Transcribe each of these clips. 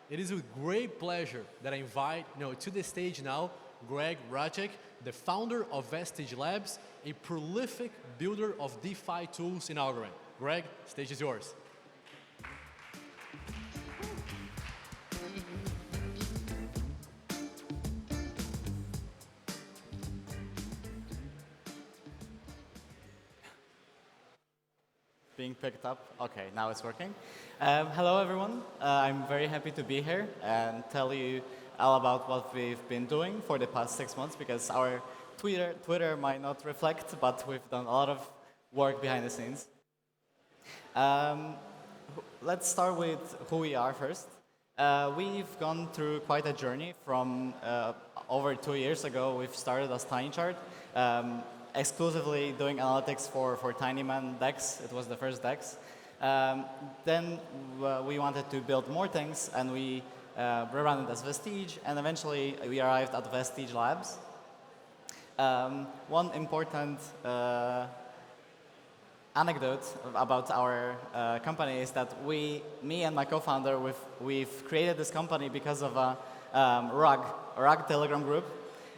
It is with great pleasure that I invite to the stage now Grzegorz Raczek, the founder of Vestige Labs, a prolific builder of DeFi tools in Algorand. Greg, stage is yours. Being picked up. Okay, now it's working. Hello, everyone. I'm very happy to be here and tell you all about what we've been doing for the past 6 months because our Twitter might not reflect, but we've done a lot of work behind the scenes. Let's start with who we are first. We've gone through quite a journey from over 2 years ago. We've started as TinyChart. Exclusively doing analytics for Tinyman DEX. It was the first DEX. Then we wanted to build more things, and we rebranded as Vestige, and eventually we arrived at Vestige Labs. One important anecdote about our company is that me and my co-founder, we've created this company because of a rug Telegram group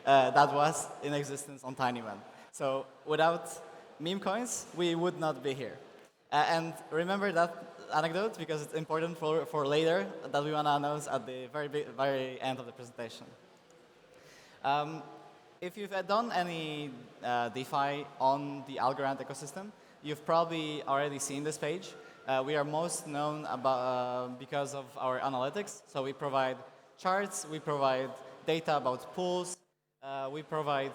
that was in existence on Tinyman. So without meme coins, we would not be here. And remember that anecdote because it's important for later that we want to announce at the very end of the presentation. If you've done any DeFi on the Algorand ecosystem, you've probably already seen this page. We are most known because of our analytics. So we provide charts, we provide data about pools, we provide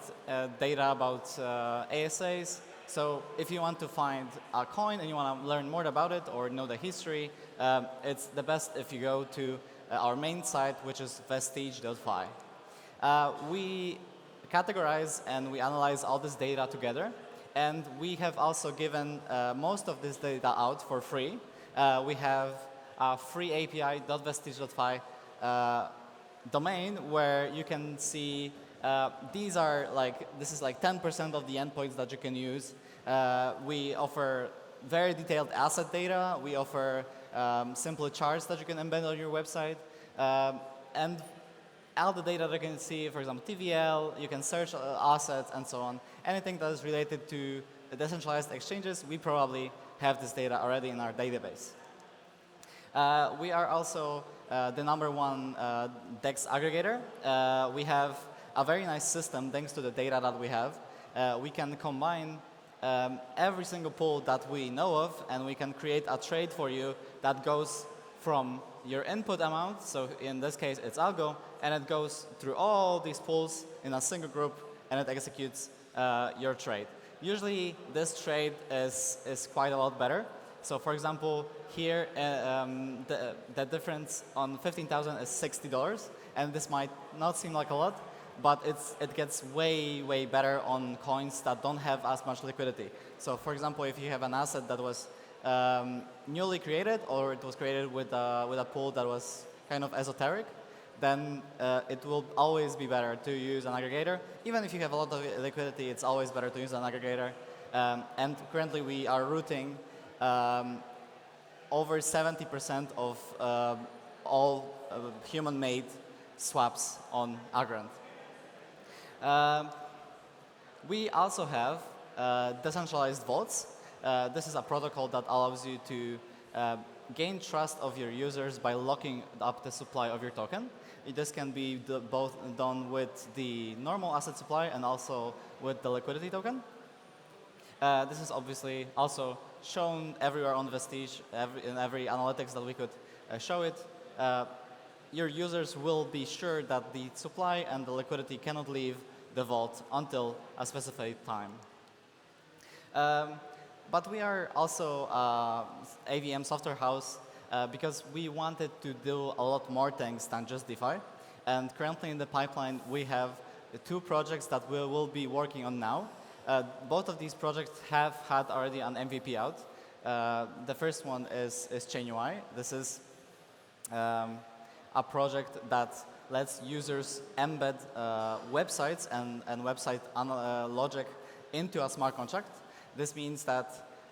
data about ASAs. So if you want to find a coin and you want to learn more about it or know the history, it's the best if you go to our main site, which is vestige.fi. We categorize and we analyze all this data together. And we have also given most of this data out for free. We have a free API.vestige.fi domain where you can see this is like 10% of the endpoints that you can use. We offer very detailed asset data. We offer simple charts that you can embed on your website. And all the data that you can see, for example, TVL, you can search assets and so on. Anything that is related to decentralized exchanges, we probably have this data already in our database. We are also the #1 DEX aggregator. We have a very nice system thanks to the data that we have. We can combine every single pool that we know of, and we can create a trade for you that goes from your input amount, so in this case it's algo, and it goes through all these pools in a single group, and it executes your trade. Usually this trade is quite a lot better. So for example, here the difference on 15,000 is $60, and this might not seem like a lot, but it gets way better on coins that don't have as much liquidity. So for example, if you have an asset that was newly created or it was created with a pool that was kind of esoteric, then it will always be better to use an aggregator. Even if you have a lot of liquidity, it's always better to use an aggregator. And currently we are routing over 70% of all human-made swaps on Algorand. We also have decentralized vaults. This is a protocol that allows you to gain trust of your users by locking up the supply of your token. This can be both done with the normal asset supply and also with the liquidity token. This is obviously also shown everywhere on Vestige, in every analytics that we could show it. Your users will be sure that the supply and the liquidity cannot leave the vault until a specified time. But we are also AVM software house because we wanted to do a lot more things than just DeFi. And currently in the pipeline, we have 2 projects that we will be working on now. Both of these projects have had already an MVP out. The first one is ChainUI. This is a project that lets users embed websites and website logic into a smart contract. This means that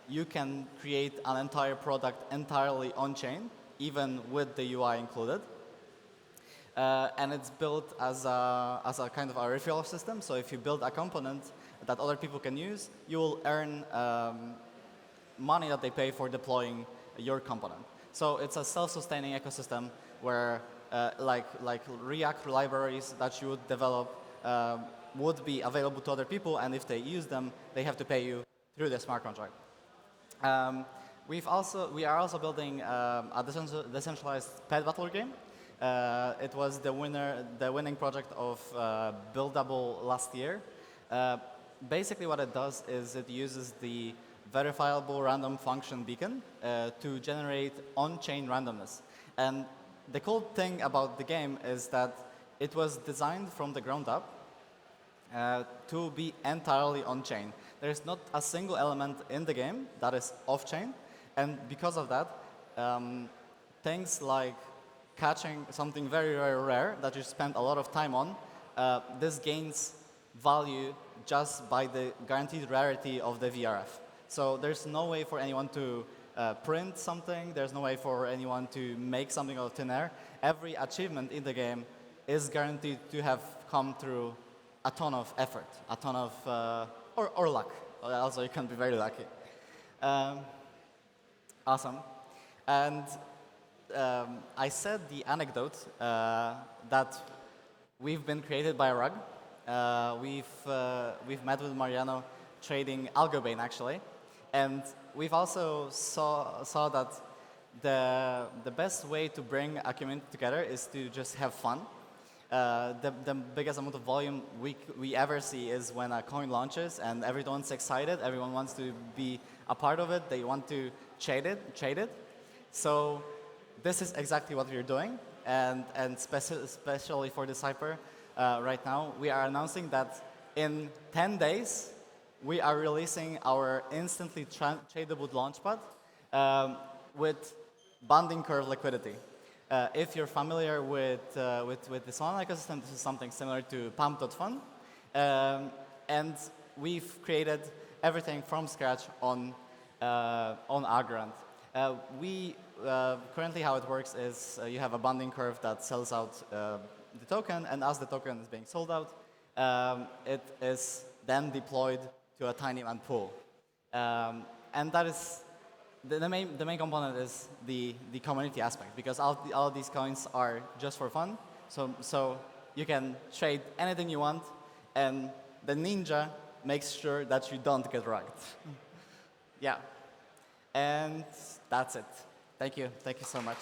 you can create an entire product entirely on-chain, even with the UI included. And it's built as a kind of a referral system. So if you build a component that other people can use, you will earn money that they pay for deploying your component. So it's a self-sustaining ecosystem where like React libraries that you would develop would be available to other people, and if they use them, they have to pay you through the smart contract. We are also building a decentralized pet battler game. It was the winning project of Buildable last year. Basically, what it does is it uses the verifiable random function beacon to generate on-chain randomness. And the cool thing about the game is that it was designed from the ground up to be entirely on-chain. There is not a single element in the game that is off-chain, and because of that, things like catching something very, very rare that you spend a lot of time on, this gains value just by the guaranteed rarity of the VRF. So there's no way for anyone to print something, there's no way for anyone to make something out of thin air. Every achievement in the game is guaranteed to have come through a ton of effort, a ton of, or luck. Also, you can be very lucky. Awesome. And I said the anecdote that we've been created by a rug. We've met with Mariano trading Algorand, actually. And we've also saw that the best way to bring a community together is to just have fun. The biggest amount of volume we ever see is when a coin launches and everyone's excited, everyone wants to be a part of it, they want to trade it. So this is exactly what we're doing, and especially for Decipher right now, we are announcing that in 10 days, we are releasing our instantly tradable launchpad with bonding curve liquidity. If you're familiar with the Solana ecosystem, this is something similar to pump.fun. And we've created everything from scratch on Algorand. Currently how it works is you have a bonding curve that sells out the token, and as the token is being sold out, it is then deployed to a tiny demand pool. And that is the main component is the community aspect, because all these coins are just for fun. So you can trade anything you want, and the ninja makes sure that you don't get rugged. Yeah. And that's it. Thank you so much.